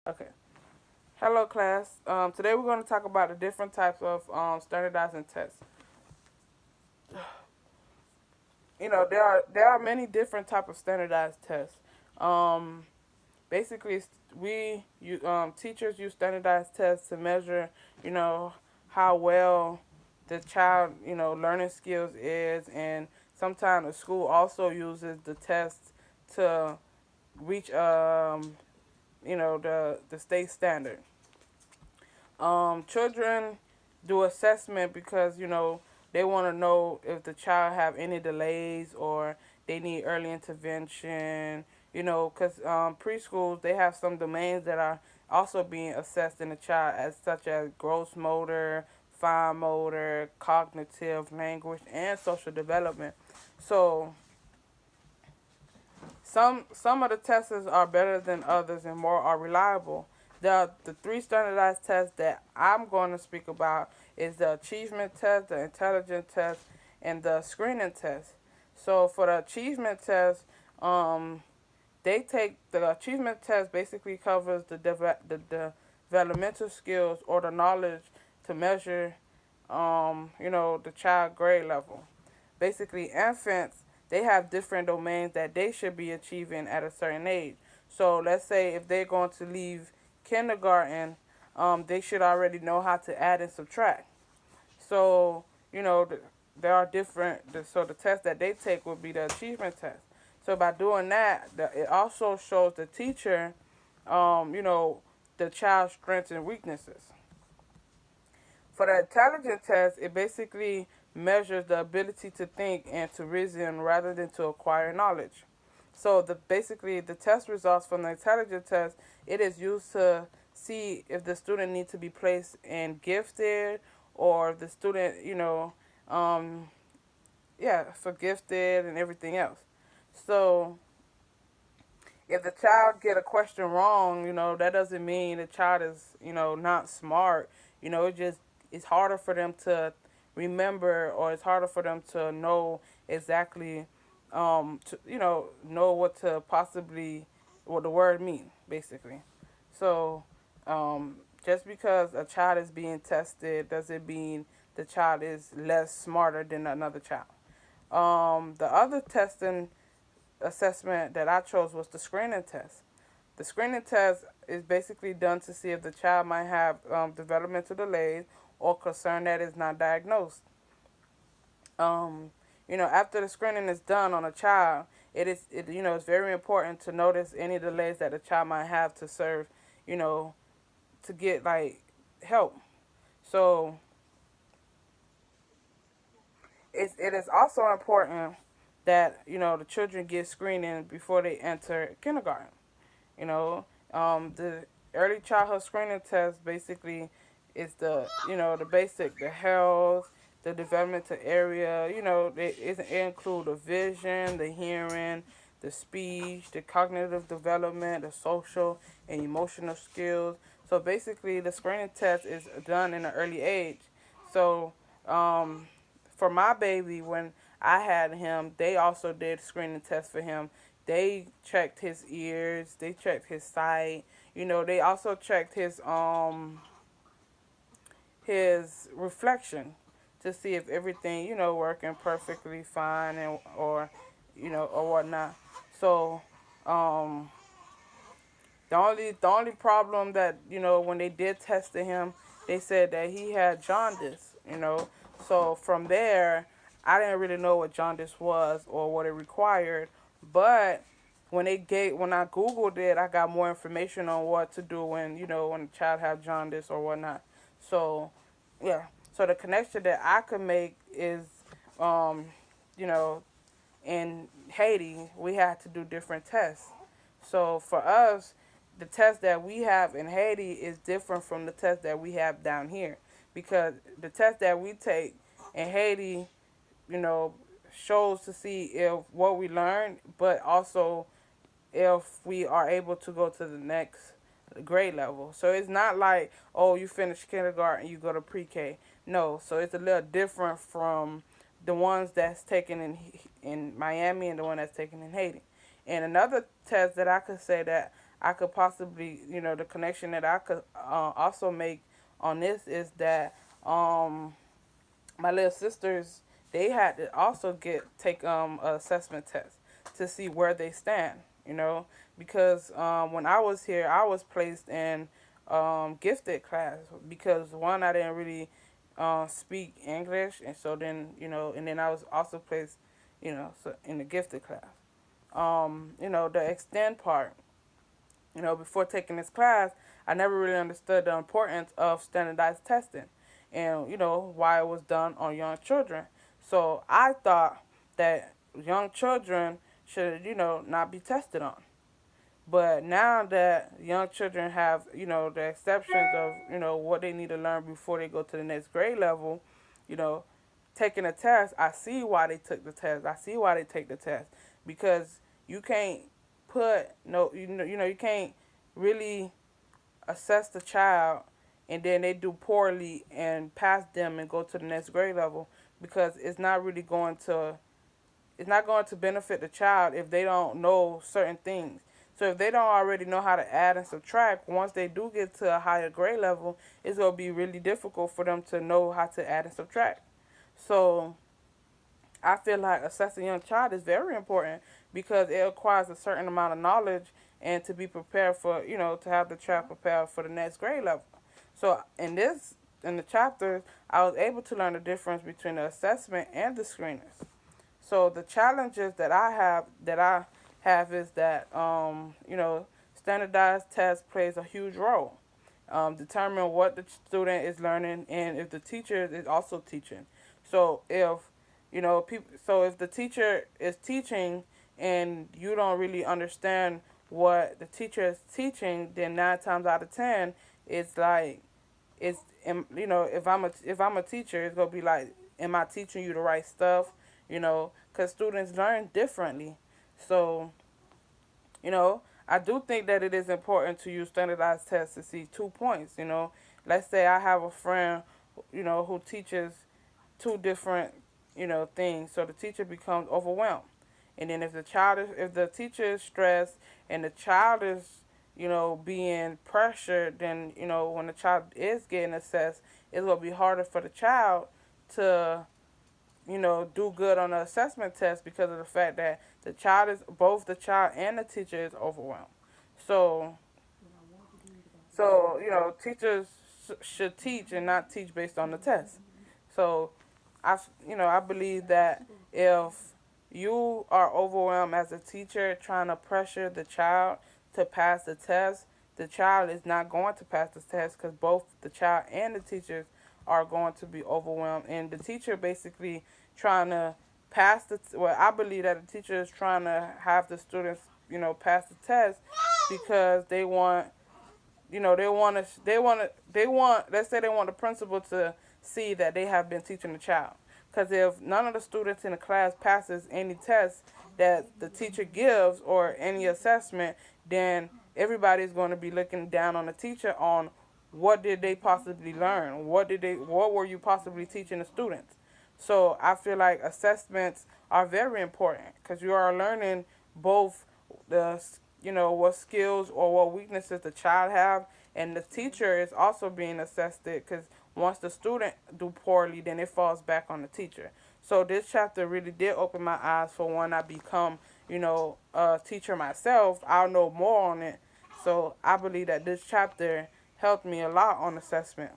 Okay. Hello, class. Today we're going to talk about the different types of standardizing tests. There are many different type of standardized tests. Um, Basically, teachers use standardized tests to measure, you know, how well the child, learning skills is, and sometimes the school also uses the tests to reach, the state standard. Children do assessment because they want to know if the child have any delays or they need early intervention. Because preschools they have some domains that are also being assessed in the child, as such as gross motor, fine motor, cognitive, language, and social development. So some of the tests are better than others and more are reliable. The three standardized tests that I'm going to speak about is the achievement test, the intelligence test, and the screening test. So for the achievement test, um, the achievement test basically covers the developmental skills or the knowledge to measure, the child grade level. Basically, infants they have different domains that they should be achieving at a certain age. So let's say if they're going to leave kindergarten, they should already know how to add and subtract. So you know th- there are so the test that they take would be the achievement test. So by doing that, it also shows the teacher, um, you know, the child's strengths and weaknesses. For the intelligence test, it basically measures the ability to think and to reason rather than to acquire knowledge. So basically the test results from the intelligence test, it is used to see if the student needs to be placed in gifted or if the student, um, yeah, for gifted and everything else. So if the child get a question wrong, that doesn't mean the child is, not smart. It just it's harder for them to remember, or it's harder for them to know exactly, know what the word mean, basically. So, just because a child is being tested doesn't mean the child is less smarter than another child. The other testing assessment that I chose was the screening test. The screening test is basically done to see if the child might have developmental delays or concern that is not diagnosed. Um, After the screening is done on a child, it's very important to notice any delays that the child might have to serve, you know, to get like help. So it is also important that the children get screening before they enter kindergarten. You know, the early childhood screening test basically is the basic, the health, the developmental area. It include the vision, the hearing, the speech, the cognitive development, the social and emotional skills. So basically, the screening test is done in an early age. So um, for my baby, when I had him, they also did screening tests for him. They checked his ears, they checked his sight. They also checked his reflection to see if everything working perfectly fine, and or whatnot. So um, the only problem that when they did test him, they said that he had jaundice. So from there, I didn't really know what jaundice was or what it required, but when I googled it, I got more information on what to do when a child has jaundice or whatnot. So yeah, so the connection that I could make is, um, you know, in Haiti, we had to do different tests. So for us, the test that we have in Haiti is different from the test that we have down here, because the test that we take in Haiti, you know, shows to see if what we learn, but also if we are able to go to the next grade level. So it's not like, oh, you finish kindergarten, you go to pre-K. No, so it's a little different from the ones that's taken in Miami and the one that's taken in Haiti. And another test that I could say that I could possibly, the connection that I could also make on this is that um, my little sisters, they had to also get take a assessment test to see where they stand, because when I was here, I was placed in gifted class because one, I didn't really speak English, and so then and then I was also placed, so in the gifted class. The extend part, before taking this class, I never really understood the importance of standardized testing and, why it was done on young children. So I thought that young children should, not be tested on. But now that young children have, the exceptions of, what they need to learn before they go to the next grade level, you know, taking a test, I see why they took the test. I see why they take the test because you can't put no, you can't really assess the child and then they do poorly and pass them and go to the next grade level because it's not going to benefit the child if they don't know certain things. So if they don't already know how to add and subtract, once they do get to a higher grade level, it's going to be really difficult for them to know how to add and subtract. So I feel like assessing a young child is very important because it requires a certain amount of knowledge and to be prepared for, to have the child prepared for the next grade level. So in the chapters, I was able to learn the difference between the assessment and the screeners. So the challenges that I have is that standardized tests plays a huge role. Determine what the student is learning and if the teacher is also teaching. So if the teacher is teaching and you don't really understand what the teacher is teaching, then 9 times out of 10, it's like if I'm a teacher, it's gonna be like, am I teaching you the right stuff? Because students learn differently. So I do think that it is important to use standardized tests to see 2 points. Let's say I have a friend, who teaches two different, things. So the teacher becomes overwhelmed. And then if the teacher is stressed and the child is, being pressured, then, when the child is getting assessed, it's going to be harder for the child to, do good on the assessment test because of the fact that both the child and the teacher is overwhelmed. So, teachers should teach and not teach based on the test. So, I believe that if you are overwhelmed as a teacher trying to pressure the child to pass the test, the child is not going to pass the test because both the child and the teachers are going to be overwhelmed. And the teacher basically trying to I believe that the teacher is trying to have the students, pass the test because let's say they want the principal to see that they have been teaching the child. Because if none of the students in the class passes any test that the teacher gives or any assessment, then everybody's going to be looking down on the teacher on what did they possibly learn? What were you possibly teaching the students? So I feel like assessments are very important because you are learning both the what skills or what weaknesses the child have, and the teacher is also being assessed it because once the student do poorly, then it falls back on the teacher. So this chapter really did open my eyes for when I become a teacher myself. I'll know more on it. So I believe that this chapter helped me a lot on assessment.